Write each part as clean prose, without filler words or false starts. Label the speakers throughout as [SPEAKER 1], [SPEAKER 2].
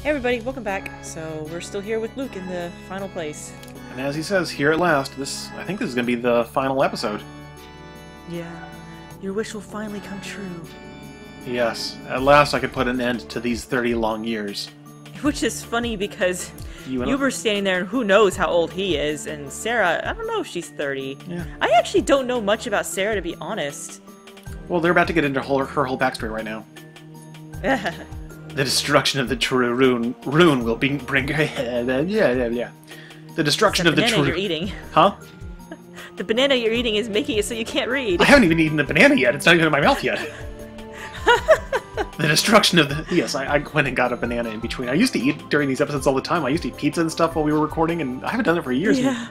[SPEAKER 1] Hey everybody, welcome back. So we're still here with Luke in the final place.
[SPEAKER 2] And as he says, here at last, I think this is going to be the final episode.
[SPEAKER 1] Yeah, your wish will finally come true.
[SPEAKER 2] Yes, at last I could put an end to these 30 long years.
[SPEAKER 1] Which is funny because
[SPEAKER 2] You
[SPEAKER 1] were standing there and who knows how old he is, and Sarah, I don't know if she's 30.
[SPEAKER 2] Yeah.
[SPEAKER 1] I actually don't know much about Sarah, to be honest.
[SPEAKER 2] Well, they're about to get into her whole backstory right now. The destruction of the true rune will bring yeah. The destruction of the true...
[SPEAKER 1] banana you're eating.
[SPEAKER 2] Huh?
[SPEAKER 1] The banana you're eating is making it so you can't read.
[SPEAKER 2] I haven't even eaten the banana yet. It's not even in my mouth yet. The destruction of the... Yes, I went and got a banana in between. I used to eat during these episodes all the time. I used to eat pizza and stuff while we were recording, and I haven't done it for years.
[SPEAKER 1] Yeah.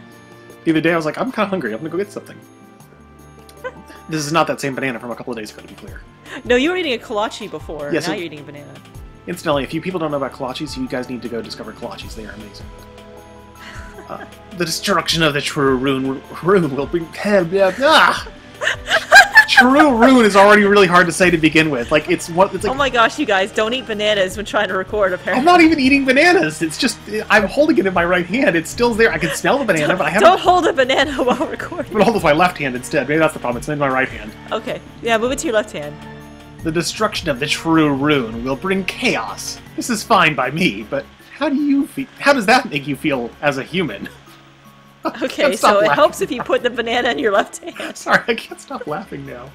[SPEAKER 2] The other day I was like, I'm kind of hungry. I'm going to go get something. This is not that same banana from a couple of days ago, to be clear.
[SPEAKER 1] No, you were eating a kolache before.
[SPEAKER 2] Yes,
[SPEAKER 1] now you're eating a banana.
[SPEAKER 2] Incidentally, if you people don't know about kolaches, you guys need to go discover kolaches. They are amazing. The destruction of the true rune will bring... True rune is already really hard to say to begin with. Like, it's like...
[SPEAKER 1] Oh my gosh, you guys, don't eat bananas when trying to record, apparently.
[SPEAKER 2] I'm not even eating bananas. It's just... I'm holding it in my right hand. It's still there. I can smell the banana, but I haven't...
[SPEAKER 1] Don't hold a banana while recording.
[SPEAKER 2] But hold it with my left hand instead. Maybe that's the problem. It's in my right hand.
[SPEAKER 1] Okay. Yeah, move it to your left hand.
[SPEAKER 2] The destruction of the true rune will bring chaos. This is fine by me, but how do you feel? How does that make you feel as a human?
[SPEAKER 1] Okay, so it helps if you put the banana in your left hand.
[SPEAKER 2] Sorry, I can't stop laughing now.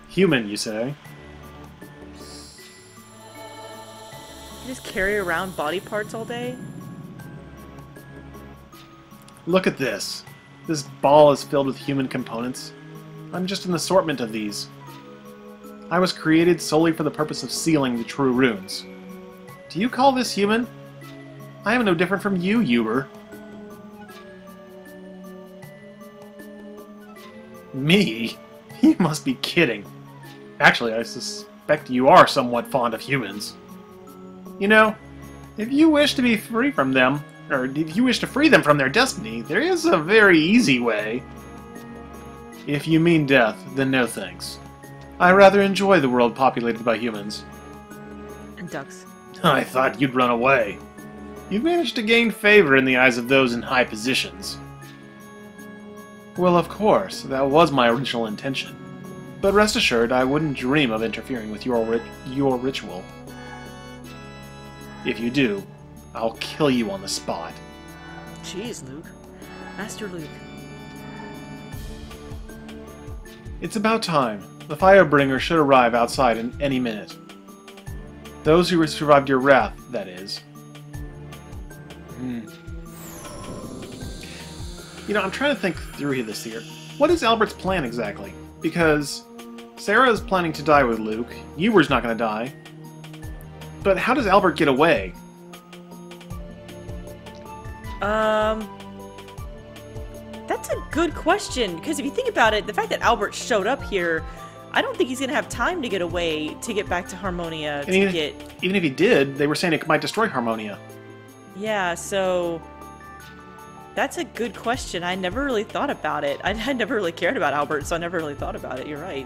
[SPEAKER 2] Human, you say?
[SPEAKER 1] You just carry around body parts all day?
[SPEAKER 2] Look at this. This ball is filled with human components. I'm just an assortment of these. I was created solely for the purpose of sealing the true runes. Do you call this human? I am no different from you, Uber. Me? You must be kidding. Actually, I suspect you are somewhat fond of humans. You know, if you wish to be free from them, or if you wish to free them from their destiny, there is a very easy way. If you mean death, then no thanks. I rather enjoy the world populated by humans.
[SPEAKER 1] And ducks.
[SPEAKER 2] I thought you'd run away. You've managed to gain favor in the eyes of those in high positions. Well, of course, that was my original intention. But rest assured, I wouldn't dream of interfering with your ritual. If you do, I'll kill you on the spot.
[SPEAKER 1] Jeez, Luke. Master Luke.
[SPEAKER 2] It's about time. The Firebringer should arrive outside in any minute. Those who survived your wrath, that is. You know, I'm trying to think through this here. What is Albert's plan exactly? Because Sarah is planning to die with Luke. Ewer's not going to die. But how does Albert get away?
[SPEAKER 1] That's a good question, because if you think about it, the fact that Albert showed up here, I don't think he's going to have time to get away to get back to Harmonia
[SPEAKER 2] Even if he did, they were saying it might destroy Harmonia.
[SPEAKER 1] Yeah, so... That's a good question. I never really thought about it. I never really cared about Albert, so I never really thought about it. You're right.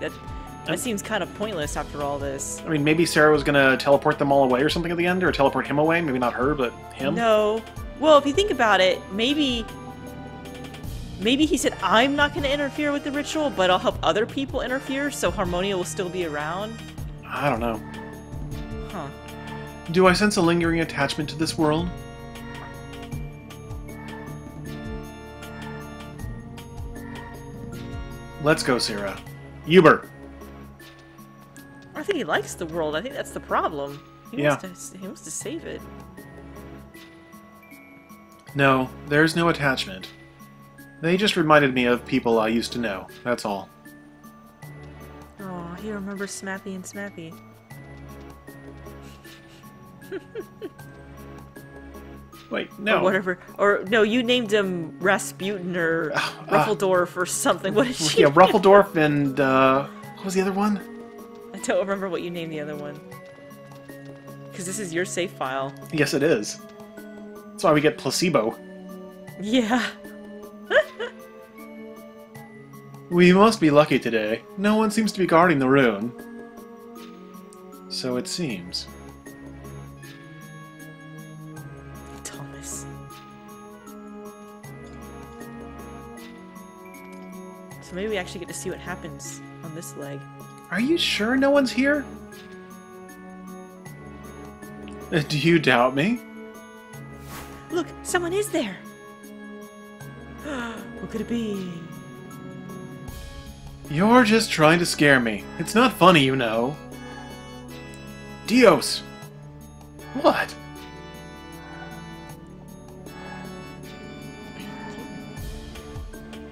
[SPEAKER 1] That seems kind of pointless after all this.
[SPEAKER 2] I mean, maybe Sarah was going to teleport them all away or something at the end, or teleport him away. Maybe not her, but him.
[SPEAKER 1] No. Well, if you think about it, maybe he said, I'm not going to interfere with the ritual, but I'll help other people interfere, so Harmonia will still be around.
[SPEAKER 2] I don't know.
[SPEAKER 1] Huh.
[SPEAKER 2] Do I sense a lingering attachment to this world? Let's go, Sarah. Uber!
[SPEAKER 1] I think he likes the world. I think that's the problem. He wants to save it.
[SPEAKER 2] No, there's no attachment. They just reminded me of people I used to know, that's all.
[SPEAKER 1] Oh, he remembers Smappy and Smappy.
[SPEAKER 2] Wait, no.
[SPEAKER 1] Or whatever. Or, no, you named him Rasputin or Ruffledorf or something. What did you
[SPEAKER 2] Yeah, Ruffledorf and, what was the other one?
[SPEAKER 1] I don't remember what you named the other one. Because this is your save file.
[SPEAKER 2] Yes, it is. That's why we get placebo.
[SPEAKER 1] Yeah.
[SPEAKER 2] We must be lucky today. No one seems to be guarding the rune. So it seems.
[SPEAKER 1] Thomas. So maybe we actually get to see what happens on this leg.
[SPEAKER 2] Are you sure no one's here? Do you doubt me?
[SPEAKER 1] Look, someone is there! What could it be?
[SPEAKER 2] You're just trying to scare me. It's not funny, you know. Dios! What?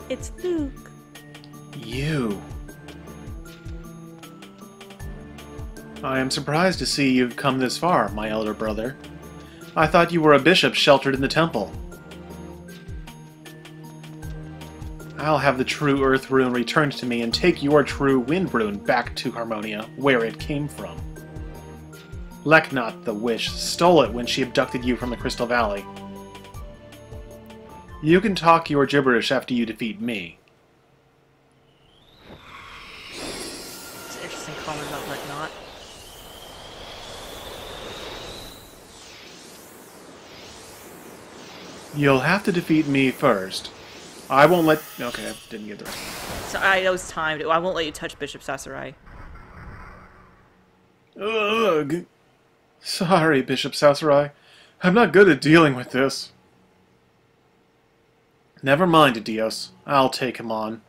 [SPEAKER 1] It's Luke.
[SPEAKER 2] You. I am surprised to see you've come this far, my elder brother. I thought you were a bishop sheltered in the temple. I'll have the true Earth Rune returned to me and take your true Wind Rune back to Harmonia, where it came from. Leknot, the Wish, stole it when she abducted you from the Crystal Valley. You can talk your gibberish after you defeat me.
[SPEAKER 1] It's an interesting comment about Leknot.
[SPEAKER 2] You'll have to defeat me first. I won't let... Okay, I didn't get the rest.
[SPEAKER 1] So that was timed. I won't let you touch Bishop Sasarai.
[SPEAKER 2] Ugh. Sorry, Bishop Sasarai. I'm not good at dealing with this. Never mind, Dios. I'll take him on.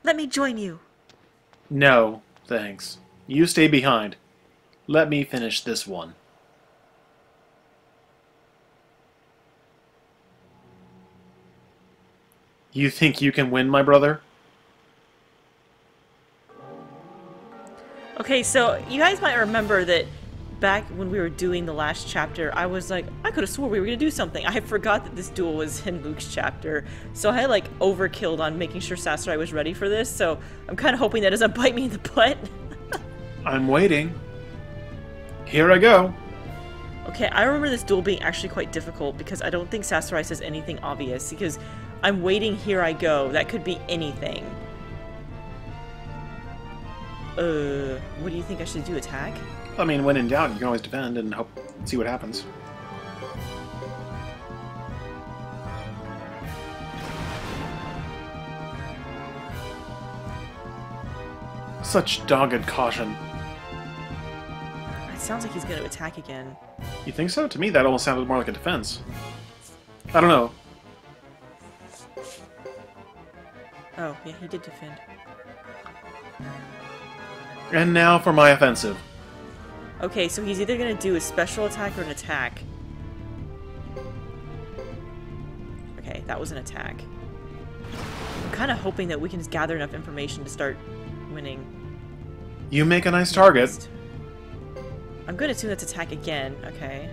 [SPEAKER 1] Let me join you.
[SPEAKER 2] No, thanks. You stay behind. Let me finish this one. You think you can win, my brother?
[SPEAKER 1] Okay, so you guys might remember that back when we were doing the last chapter, I was like, I could have swore we were going to do something. I forgot that this duel was in Luke's chapter. So I like overkilled on making sure Sasarai was ready for this. So I'm kind of hoping that doesn't bite me in the butt.
[SPEAKER 2] I'm waiting. Here I go.
[SPEAKER 1] Okay, I remember this duel being actually quite difficult because I don't think Sasarai says anything obvious because I'm waiting, here I go. That could be anything. What do you think I should do? Attack?
[SPEAKER 2] I mean, when in doubt, you can always defend and hope, see what happens. Such dogged caution.
[SPEAKER 1] It sounds like he's going to attack again.
[SPEAKER 2] You think so? To me, that almost sounded more like a defense. I don't know.
[SPEAKER 1] Oh, yeah, he did defend.
[SPEAKER 2] And now for my offensive.
[SPEAKER 1] Okay, so he's either going to do a special attack or an attack. Okay, that was an attack. I'm kind of hoping that we can just gather enough information to start winning.
[SPEAKER 2] You make a nice target.
[SPEAKER 1] I'm going to assume that's attack again. Okay.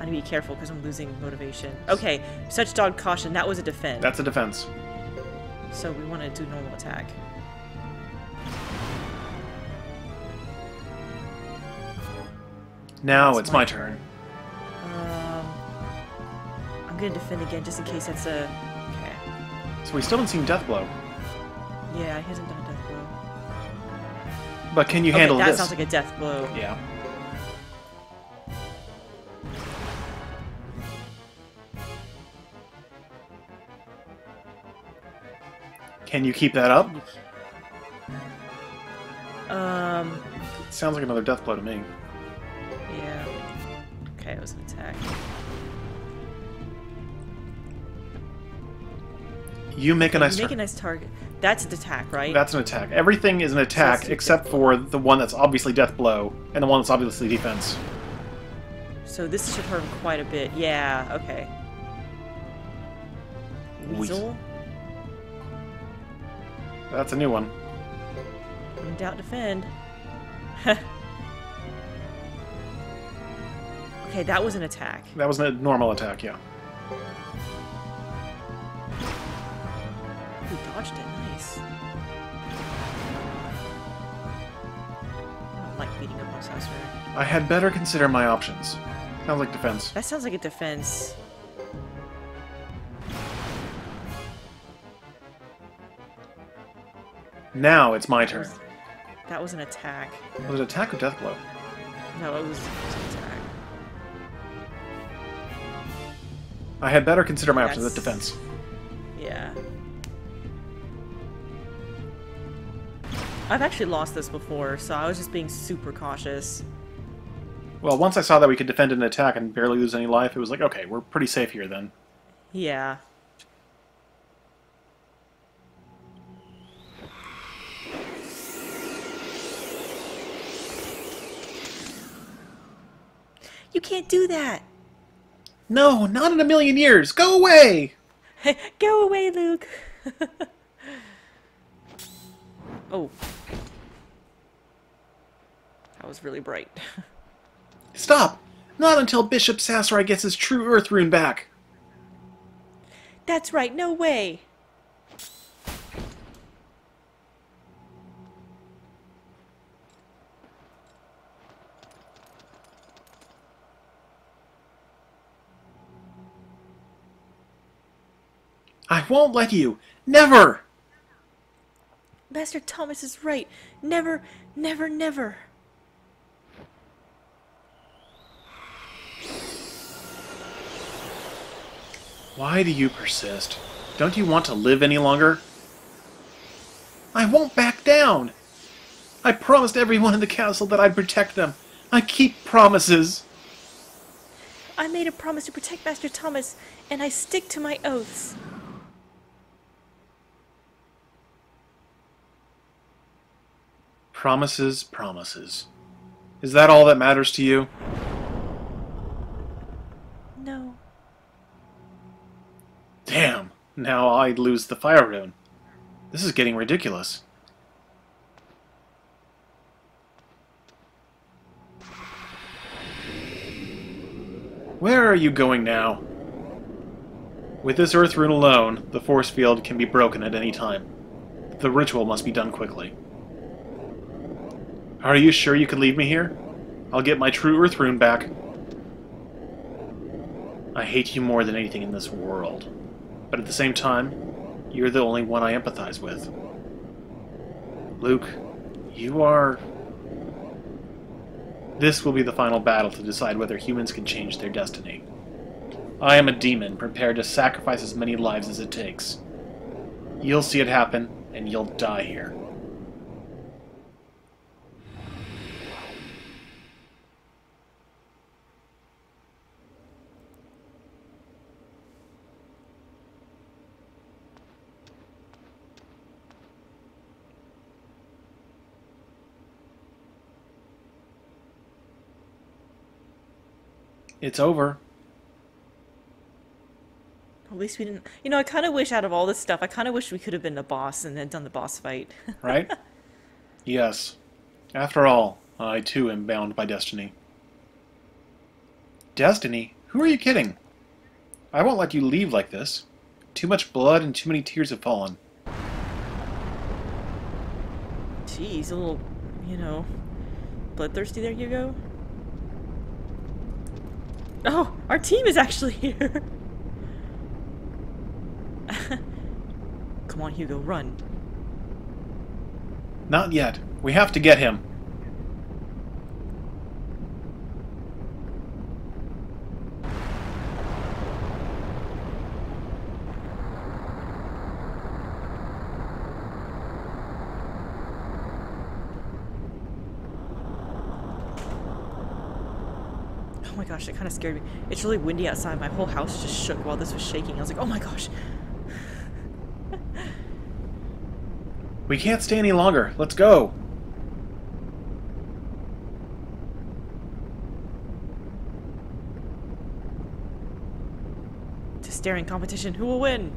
[SPEAKER 1] I need to be careful because I'm losing motivation. Okay, such dogged caution. That was a defense.
[SPEAKER 2] That's a defense.
[SPEAKER 1] So we want to do normal attack.
[SPEAKER 2] Now it's my turn.
[SPEAKER 1] I'm going to defend again just in case that's a... Okay.
[SPEAKER 2] So we still haven't seen Death Blow.
[SPEAKER 1] Yeah, he hasn't done a death blow.
[SPEAKER 2] But can you handle
[SPEAKER 1] that
[SPEAKER 2] this?
[SPEAKER 1] Sounds like a death blow.
[SPEAKER 2] Yeah. Can you keep that up? Sounds like another death blow to me.
[SPEAKER 1] Yeah. Okay, it was an attack.
[SPEAKER 2] You make a nice
[SPEAKER 1] Make a nice target. That's an attack, right?
[SPEAKER 2] That's an attack. Everything is an attack except for the one that's obviously death blow and the one that's obviously defense.
[SPEAKER 1] So this should hurt him quite a bit. Yeah, okay. Weasel?
[SPEAKER 2] That's a new one.
[SPEAKER 1] In doubt, defend. Okay, that was an attack.
[SPEAKER 2] That was a normal attack, yeah.
[SPEAKER 1] He dodged it. Nice. I don't like beating up on Sasarai.
[SPEAKER 2] I had better consider my options. Sounds like defense.
[SPEAKER 1] That sounds like a defense.
[SPEAKER 2] Now it's my turn.
[SPEAKER 1] That was an attack.
[SPEAKER 2] Was it attack or death blow?
[SPEAKER 1] No, it was an attack.
[SPEAKER 2] I had better consider my options at
[SPEAKER 1] That's-
[SPEAKER 2] defense.
[SPEAKER 1] Yeah. I've actually lost this before, so I was just being super cautious.
[SPEAKER 2] Well, once I saw that we could defend an attack and barely lose any life, it was like, okay, we're pretty safe here then.
[SPEAKER 1] Yeah. You can't do that!
[SPEAKER 2] No, not in a million years! Go away!
[SPEAKER 1] Go away, Luke! Oh. That was really bright.
[SPEAKER 2] Stop! Not until Bishop Sasori gets his true Earth rune back!
[SPEAKER 1] That's right, no way!
[SPEAKER 2] I won't let you! Never!
[SPEAKER 1] Master Thomas is right. Never, never, never.
[SPEAKER 2] Why do you persist? Don't you want to live any longer? I won't back down! I promised everyone in the castle that I'd protect them. I keep promises!
[SPEAKER 1] I made a promise to protect Master Thomas, and I stick to my oaths.
[SPEAKER 2] Promises, promises. Is that all that matters to you?
[SPEAKER 1] No.
[SPEAKER 2] Damn! Now I'd lose the fire rune. This is getting ridiculous. Where are you going now? With this earth rune alone, the force field can be broken at any time. The ritual must be done quickly. Are you sure you can leave me here? I'll get my true earth rune back. I hate you more than anything in this world. But at the same time, you're the only one I empathize with. Luke, you are... This will be the final battle to decide whether humans can change their destiny. I am a demon, prepared to sacrifice as many lives as it takes. You'll see it happen, and you'll die here. It's over.
[SPEAKER 1] At least we didn't... You know, I kind of wish out of all this stuff, I kind of wish we could have been the boss and then done the boss fight.
[SPEAKER 2] Right? Yes. After all, I too am bound by destiny. Destiny? Who are you kidding? I won't let you leave like this. Too much blood and too many tears have fallen.
[SPEAKER 1] Jeez, a little, you know, bloodthirsty there you go. Oh, our team is actually here. Come on, Hugo, run.
[SPEAKER 2] Not yet. We have to get him.
[SPEAKER 1] Oh my gosh, that kind of scared me. It's really windy outside. My whole house just shook while this was shaking. I was like, oh my gosh.
[SPEAKER 2] We can't stay any longer. Let's go.
[SPEAKER 1] To staring competition, who will win?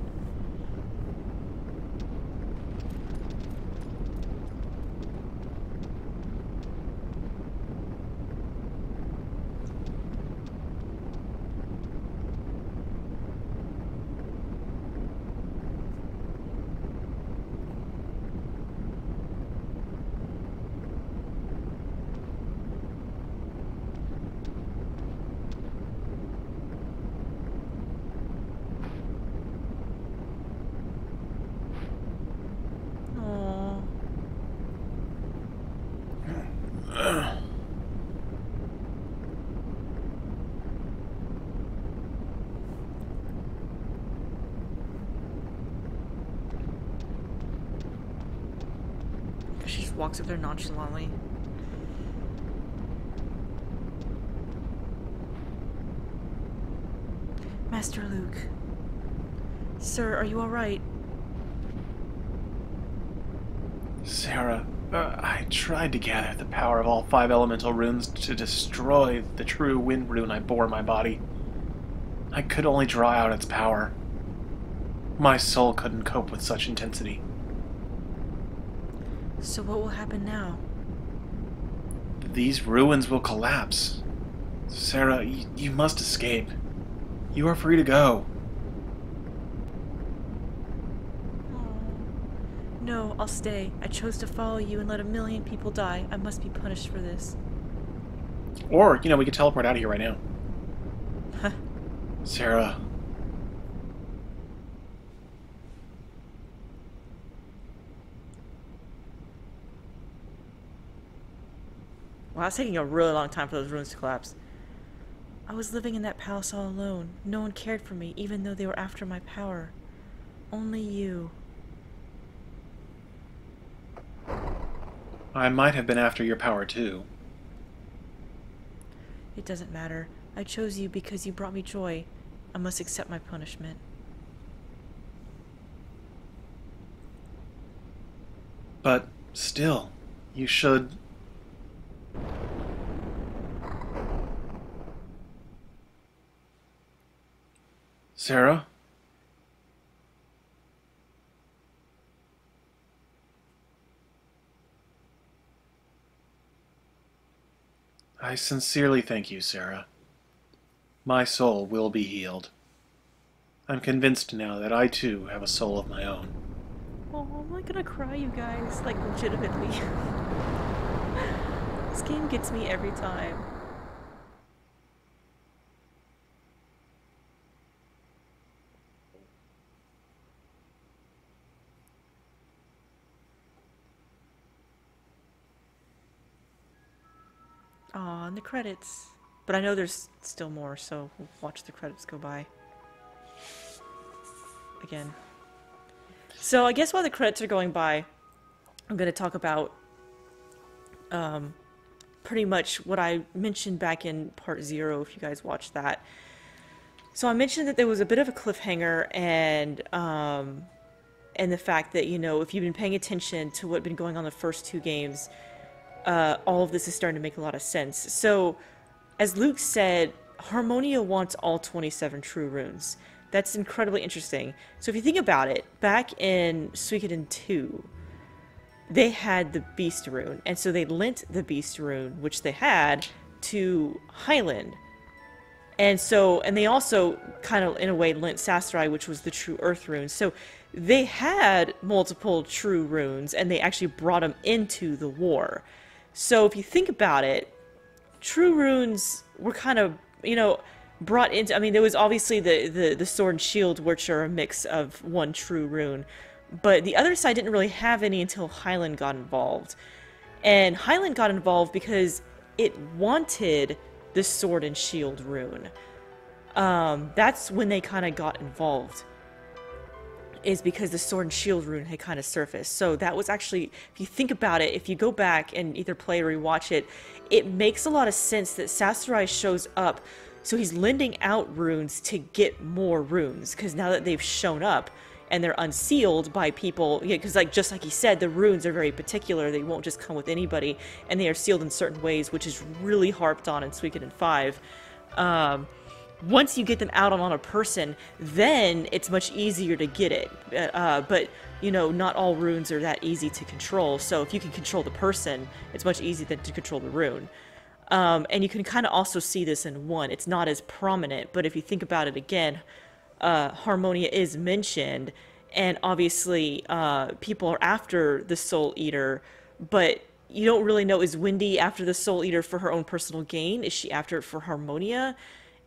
[SPEAKER 1] walks up there nonchalantly. Master Luke. Sir, are you alright?
[SPEAKER 2] Sarah, I tried to gather the power of all 5 elemental runes to destroy the true wind rune I bore in my body. I could only draw out its power. My soul couldn't cope with such intensity.
[SPEAKER 1] So what will happen now?
[SPEAKER 2] These ruins will collapse. Sarah, you must escape. You are free to go.
[SPEAKER 1] No, I'll stay. I chose to follow you and let 1,000,000 people die. I must be punished for this.
[SPEAKER 2] Or, we could teleport out of here right now.
[SPEAKER 1] Huh.
[SPEAKER 2] Sarah.
[SPEAKER 1] Wow, it's taking a really long time for those ruins to collapse. I was living in that palace all alone. No one cared for me, even though they were after my power. Only you.
[SPEAKER 2] I might have been after your power too.
[SPEAKER 1] It doesn't matter. I chose you because you brought me joy. I must accept my punishment.
[SPEAKER 2] But still, you should... Sarah? I sincerely thank you, Sarah. My soul will be healed. I'm convinced now that I too have a soul of my own.
[SPEAKER 1] Oh, I'm not gonna cry, you guys. Like, legitimately. This game gets me every time. Aw, and the credits. But I know there's still more, so we'll watch the credits go by. Again. So I guess while the credits are going by, I'm going to talk about pretty much what I mentioned back in part 0, if you guys watched that. So I mentioned that there was a bit of a cliffhanger, and the fact that, if you've been paying attention to what had been going on the first 2 games, all of this is starting to make a lot of sense. So, as Luke said, Harmonia wants all 27 true runes. That's incredibly interesting. So if you think about it, back in Suikoden 2, they had the Beast rune, and so they lent the Beast rune, which they had, to Highland. And they also kind of, in a way, lent Sasarai, which was the true Earth rune. So they had multiple true runes, and they actually brought them into the war. So if you think about it, true runes were kind of, brought into... I mean, there was obviously the sword and shield, which are a mix of one true rune. But the other side didn't really have any until Highland got involved. And Highland got involved because it wanted the sword and shield rune. That's when they kind of got involved. Is because the sword and shield rune had kind of surfaced. So that was actually, if you think about it, if you go back and either play or rewatch it, it makes a lot of sense that Sasarai shows up. So he's lending out runes to get more runes, because now that they've shown up and they're unsealed by people, because just like he said, the runes are very particular. They won't just come with anybody, and they are sealed in certain ways, which is really harped on in Suikoden 5. Once you get them out on a person, then it's much easier to get it. But, not all runes are that easy to control. So if you can control the person, it's much easier than to control the rune. And you can kind of also see this in 1. It's not as prominent, but if you think about it again, Harmonia is mentioned, and obviously people are after the Soul Eater, but you don't really know, is Wendy after the Soul Eater for her own personal gain? Is she after it for Harmonia?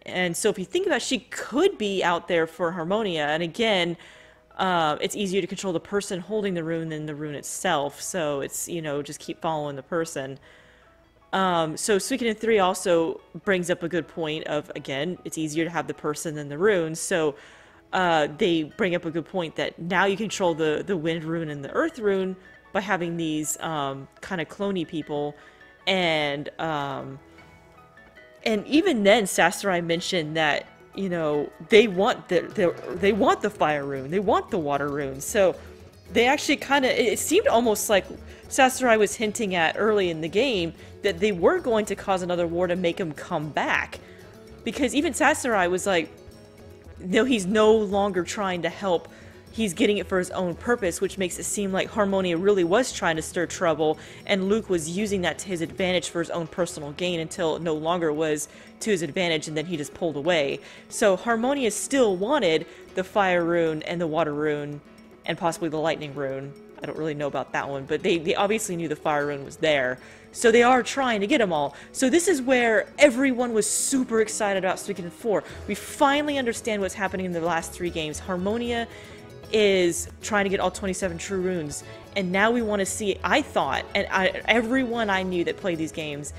[SPEAKER 1] And so if you think about it, she could be out there for Harmonia. And again, it's easier to control the person holding the rune than the rune itself. So it's, just keep following the person. So Suikoden 3 also brings up a good point of, again, it's easier to have the person than the rune. So they bring up a good point that now you control the wind rune and the earth rune by having these kind of cloney people, and even then, Sakurai mentioned that, you know, they want they want the fire rune, they want the water rune. So they actually kind of, it seemed almost like Sakurai was hinting at early in the game that they were going to cause another war to make him come back. Because even Sakurai was like, no, he's no longer trying to help. He's getting it for his own purpose, which makes it seem like Harmonia really was trying to stir trouble, and Luke was using that to his advantage for his own personal gain until it no longer was to his advantage, and then he just pulled away. So Harmonia still wanted the fire rune and the water rune, and possibly the lightning rune. I don't really know about that one, but they obviously knew the fire rune was there. So they are trying to get them all. So this is where everyone was super excited about Suikoden 4. We finally understand what's happening in the last 3 games. Harmonia is trying to get all 27 true runes, and now we want to see, I thought, and everyone I knew that played these games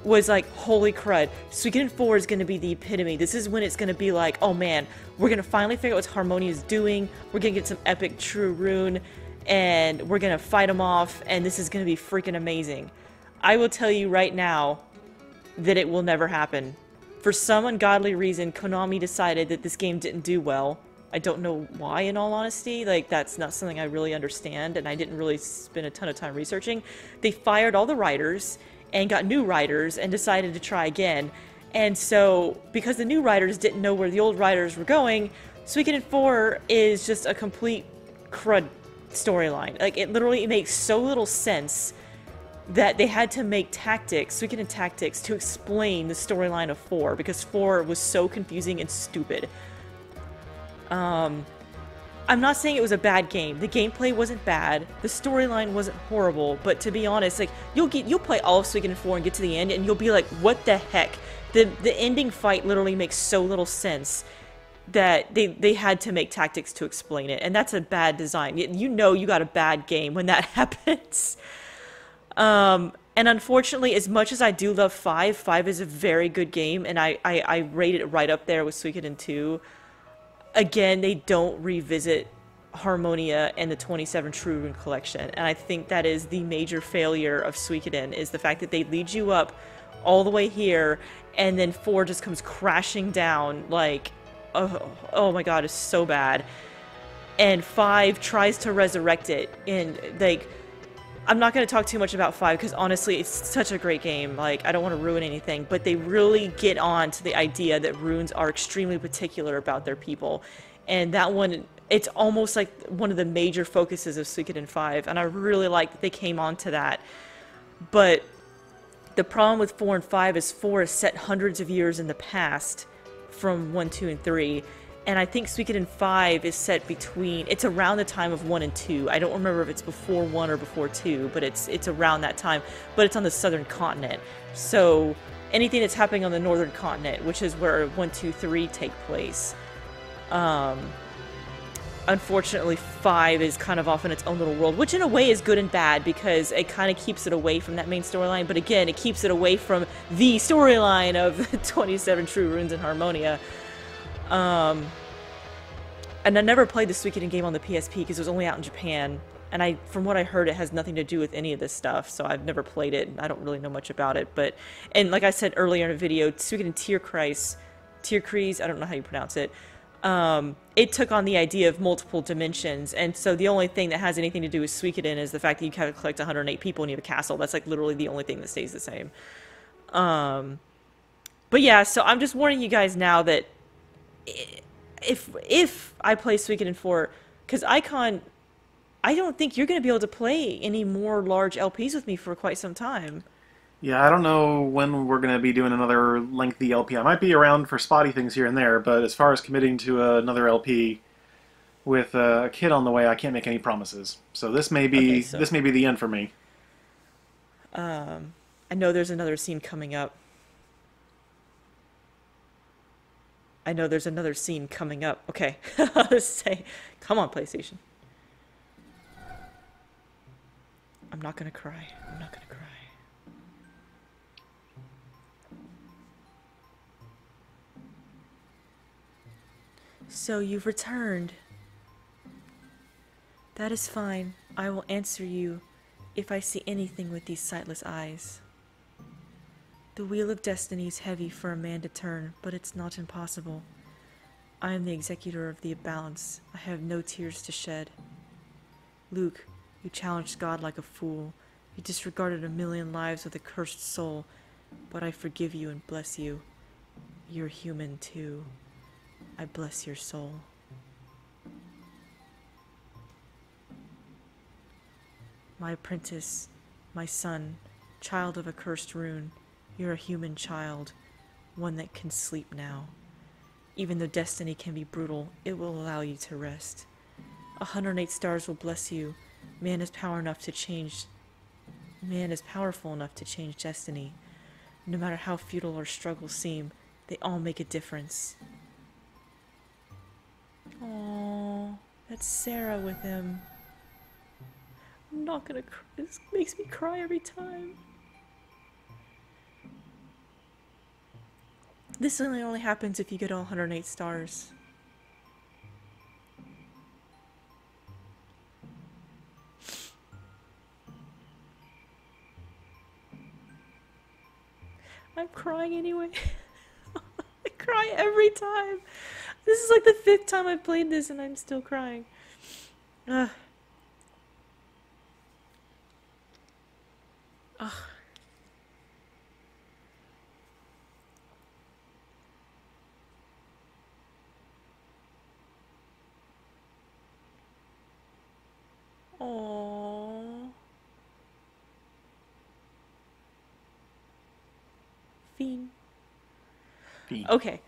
[SPEAKER 1] was like, holy crud, Suikoden 4 is going to be the epitome. This is when it's going to be like, oh man, we're going to finally figure out what Harmonia is doing, we're going to get some epic true rune, and we're going to fight them off, and this is going to be freaking amazing. I will tell you right now that it will never happen. For some ungodly reason, Konami decided that this game didn't do well. I don't know why, in all honesty. Like, that's not something I really understand, and I didn't really spend a ton of time researching. They fired all the writers and got new writers and decided to try again. And so, because the new writers didn't know where the old writers were going, Suikoden 4 is just a complete crud storyline. Like, it literally makes so little sense that they had to make tactics, Suikoden tactics, to explain the storyline of 4, because 4 was so confusing and stupid. I'm not saying it was a bad game. The gameplay wasn't bad. The storyline wasn't horrible. But to be honest, like, you'll play all of Suikoden 4 and get to the end, and you'll be like, what the heck? The ending fight literally makes so little sense that they had to make tactics to explain it, and that's a bad design. You know you got a bad game when that happens. And unfortunately, as much as I do love 5, 5 is a very good game, and I rate it right up there with Suikoden 2. Again, they don't revisit Harmonia and the 27 True Rune collection, and I think that is the major failure of Suikoden, is the fact that they lead you up all the way here, and then 4 just comes crashing down, like, oh my god, it's so bad. And 5 tries to resurrect it, and, like, I'm not going to talk too much about 5, because honestly, it's such a great game. Like, I don't want to ruin anything, but they really get on to the idea that runes are extremely particular about their people. And that one, it's almost like one of the major focuses of Suikoden 5, and I really like that they came on to that. But the problem with 4 and 5 is 4 is set hundreds of years in the past from 1, 2, and 3. And I think Suikoden 5 is set between, it's around the time of 1 and 2. I don't remember if it's before 1 or before 2, but it's around that time. But it's on the southern continent. So anything that's happening on the northern continent, which is where 1, 2, 3 take place. Unfortunately, 5 is kind of off in its own little world, which in a way is good and bad, because it kind of keeps it away from that main storyline. But again, it keeps it away from the storyline of 27 True Runes and Harmonia. And I never played the Suikoden game on the PSP because it was only out in Japan, and from what I heard, it has nothing to do with any of this stuff, so I've never played it, and I don't really know much about it. But, and like I said earlier in a video, Suikoden Tierkreis, I don't know how you pronounce it, it took on the idea of multiple dimensions, and so the only thing that has anything to do with Suikoden is the fact that you kind of collect 108 people and you have a castle. That's like literally the only thing that stays the same. But yeah, so I'm just warning you guys now that if I play Suikoden 4, because Icon, I don't think you're going to be able to play any more large LPs with me for quite some time.
[SPEAKER 2] Yeah, I don't know when we're going to be doing another lengthy LP. I might be around for spotty things here and there, but as far as committing to another LP with a kid on the way, I can't make any promises. So this may be this may be the end for me.
[SPEAKER 1] I know there's another scene coming up. Okay. Let's say, come on, PlayStation. I'm not gonna cry. I'm not gonna cry. So you've returned. That is fine. I will answer you if I see anything with these sightless eyes. The wheel of destiny is heavy for a man to turn, but it's not impossible. I am the executor of the balance. I have no tears to shed. Luke, you challenged God like a fool. You disregarded a million lives with a cursed soul, but I forgive you and bless you. You're human too. I bless your soul. My apprentice, my son, child of a cursed rune, you're a human child, one that can sleep now. Even though destiny can be brutal, it will allow you to rest. 108 stars will bless you. Man is powerful enough to change destiny. No matter how futile our struggles seem, they all make a difference. Aww, that's Sarah with him. I'm not gonna cry. This makes me cry every time. This only happens if you get all 108 stars. I'm crying anyway. I cry every time. This is like the 5th time I've played this and I'm still crying. Ugh. Ugh. Aww. Fiend. Okay.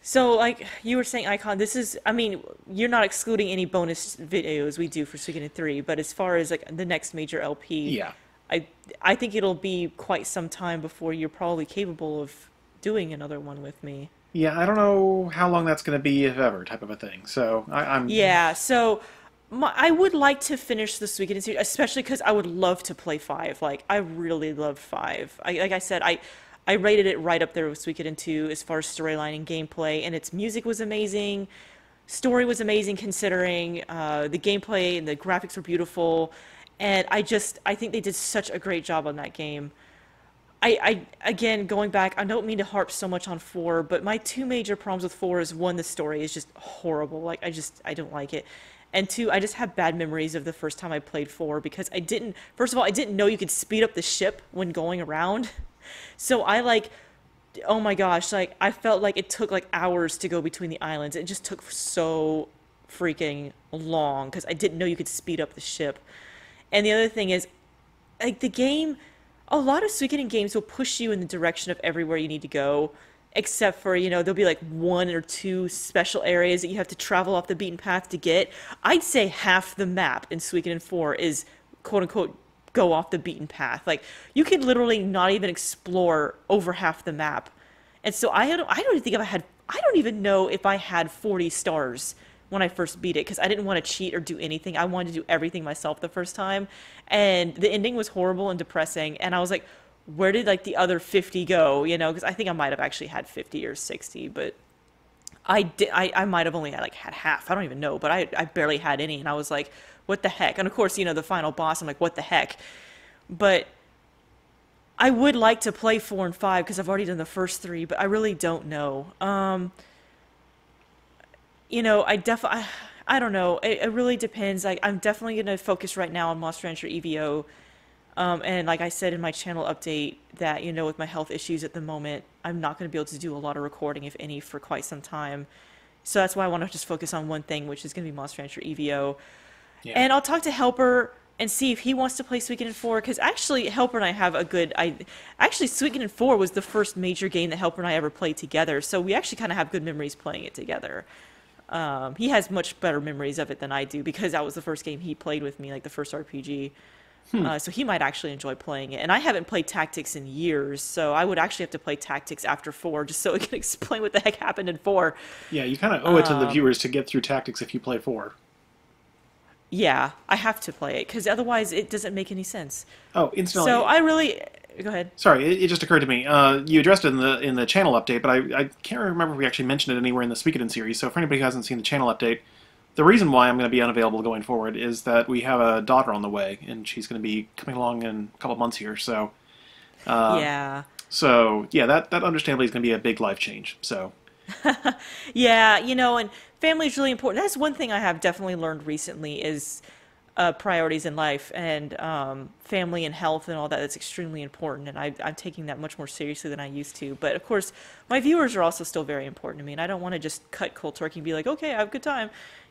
[SPEAKER 1] So, like, you were saying, Icon, this is, I mean, you're not excluding any bonus videos we do for Suikoden 3, but as far as, like, the next major LP,
[SPEAKER 2] Yeah.
[SPEAKER 1] I think it'll be quite some time before you're probably capable of doing another one with me.
[SPEAKER 2] Yeah, I don't know how long that's going to be, if ever, type of a thing. So, I'm...
[SPEAKER 1] Yeah, so I would like to finish the Suikoden series, especially because I would love to play 5. Like, I really love 5. Like I said, I rated it right up there with Suikoden 2 as far as storyline and gameplay, and its music was amazing. Story was amazing considering the gameplay and the graphics were beautiful. And I think they did such a great job on that game. Again, going back, I don't mean to harp so much on 4, but my 2 major problems with 4 is 1, the story is just horrible. Like, I don't like it. And 2, I just have bad memories of the first time I played 4 because first of all, I didn't know you could speed up the ship when going around. So oh my gosh, like, I felt like it took like hours to go between the islands. It just took so freaking long because I didn't know you could speed up the ship. And the other thing is, like, the game, a lot of Suikoden games will push you in the direction of everywhere you need to go, except for, there'll be like 1 or 2 special areas that you have to travel off the beaten path to get. I'd say half the map in Suikoden 4 is, quote-unquote, go off the beaten path. Like, you can literally not even explore over half the map. And so I don't even know if I had 40 stars when I first beat it, because I didn't want to cheat or do anything. I wanted to do everything myself the first time, and the ending was horrible and depressing, and I was like, where did, like, the other 50 go, because I think I might have actually had 50 or 60, but I might have only had half. I don't even know, but I barely had any, and I was like, what the heck? And of course, the final boss, I'm like, what the heck? But I would like to play 4 and 5, because I've already done the first 3, but I really don't know. I don't know. It really depends. I'm definitely going to focus right now on Monster Rancher EVO. And like I said in my channel update that, with my health issues at the moment, I'm not going to be able to do a lot of recording, if any, for quite some time. So that's why I want to just focus on one thing, which is going to be Monster Rancher EVO. Yeah. And I'll talk to Helper and see if he wants to play Suikoden 4, because actually Helper and I have actually Suikoden 4 was the first major game that Helper and I ever played together, so we actually kind of have good memories playing it together. He has much better memories of it than I do, because that was the first game he played with me, like the first RPG. So he might actually enjoy playing it. And I haven't played Tactics in years, so I would actually have to play Tactics after 4, just so I can explain what the heck happened in 4.
[SPEAKER 2] Yeah, you kind of owe it to the viewers to get through Tactics if you play 4.
[SPEAKER 1] Yeah, I have to play it, because otherwise it doesn't make any sense.
[SPEAKER 2] Oh, instantly.
[SPEAKER 1] So I really... Go ahead.
[SPEAKER 2] Sorry, it just occurred to me. You addressed it in the channel update, but I can't remember if we actually mentioned it anywhere in the Suikoden series. So for anybody who hasn't seen the channel update, the reason why I'm going to be unavailable going forward is that we have a daughter on the way, and she's going to be coming along in a couple months here. Uh,
[SPEAKER 1] Yeah.
[SPEAKER 2] so yeah, that understandably is going to be a big life change. So
[SPEAKER 1] Yeah, and family is really important. That's one thing I have definitely learned recently is priorities in life and family and health and all that. That's extremely important, and I'm taking that much more seriously than I used to. But of course, my viewers are also still very important to me, and I don't want to just cut cold turkey and be like, okay, I have a good time,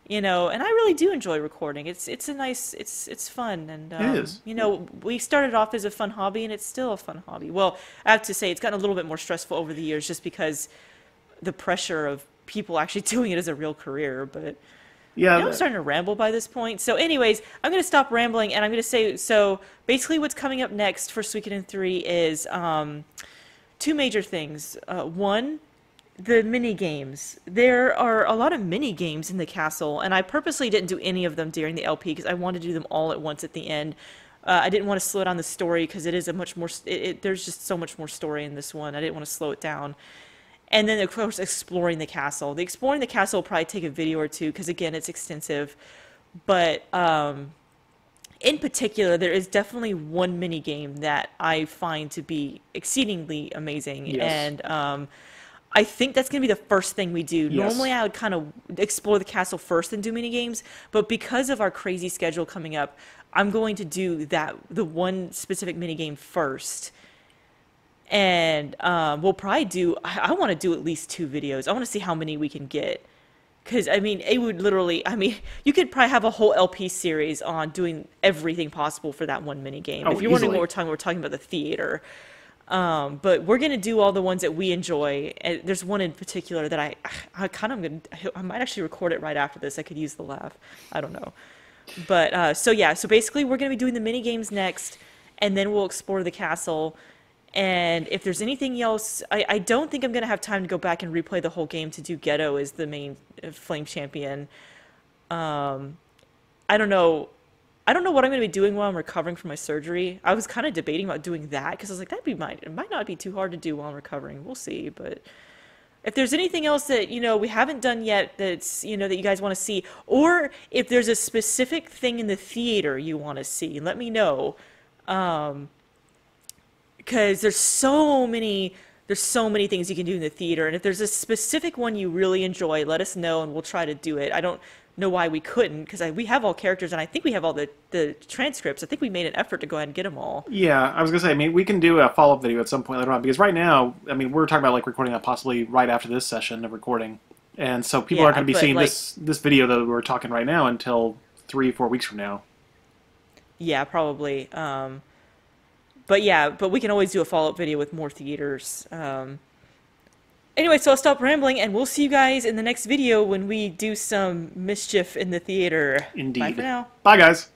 [SPEAKER 1] And I really do enjoy recording. It's a nice, it's fun, and
[SPEAKER 2] it is.
[SPEAKER 1] we started off as a fun hobby, and it's still a fun hobby. Well, I have to say it's gotten a little bit more stressful over the years, just because the pressure of people actually doing it as a real career, but.
[SPEAKER 2] Yeah.
[SPEAKER 1] I'm starting to ramble by this point. So anyways, I'm going to stop rambling and I'm going to say, so basically what's coming up next for Suikoden 3 is two major things. One, the mini games. There are a lot of mini games in the castle, and I purposely didn't do any of them during the LP because I wanted to do them all at once at the end. I didn't want to slow down the story because it is a much more, there's just so much more story in this one. I didn't want to slow it down. And then, of course, exploring the castle. The exploring the castle will probably take a video or two because, again, it's extensive. But in particular, there is definitely one mini game that I find to be exceedingly amazing.
[SPEAKER 2] Yes.
[SPEAKER 1] And I think that's going to be the first thing we do.
[SPEAKER 2] Yes.
[SPEAKER 1] Normally, I would kind of explore the castle first and do mini games. But because of our crazy schedule coming up, I'm going to do the one specific mini game first. And we'll probably do, I want to do at least 2 videos. I want to see how many we can get. Because, I mean, it would literally, you could probably have a whole LP series on doing everything possible for that one mini game.
[SPEAKER 2] Oh,
[SPEAKER 1] If you're wondering
[SPEAKER 2] easily.
[SPEAKER 1] what we're talking about the theater. But we're going to do all the ones that we enjoy. And there's one in particular that I might actually record it right after this. I could use the laugh. I don't know. But, so basically we're going to be doing the mini games next. And then we'll explore the castle. And if there's anything else, I don't think I'm going to have time to go back and replay the whole game to do Ghetto as the main Flame Champion. I don't know. I don't know what I'm going to be doing while I'm recovering from my surgery. I was kind of debating about doing that because I was like, it might not be too hard to do while I'm recovering. We'll see. But if there's anything else that, we haven't done yet that's, that you guys want to see, or if there's a specific thing in the theater you want to see, let me know. Because there's so many things you can do in the theater, and if there's a specific one you really enjoy, let us know and we'll try to do it. I don't know why we couldn't, because we have all characters and I think we have all the transcripts. I think we made an effort to go ahead and get them all.
[SPEAKER 2] Yeah, I was gonna say, we can do a follow-up video at some point later on, because right now, we're talking about recording that possibly right after this session of recording, and so people aren't going to be seeing this video that we're talking right now until 3-4 weeks from now.
[SPEAKER 1] Yeah, probably. But we can always do a follow-up video with more theaters. Anyway, so I'll stop rambling, and we'll see you guys in the next video when we do some mischief in the theater.
[SPEAKER 2] Indeed.
[SPEAKER 1] Bye for now.
[SPEAKER 2] Bye, guys.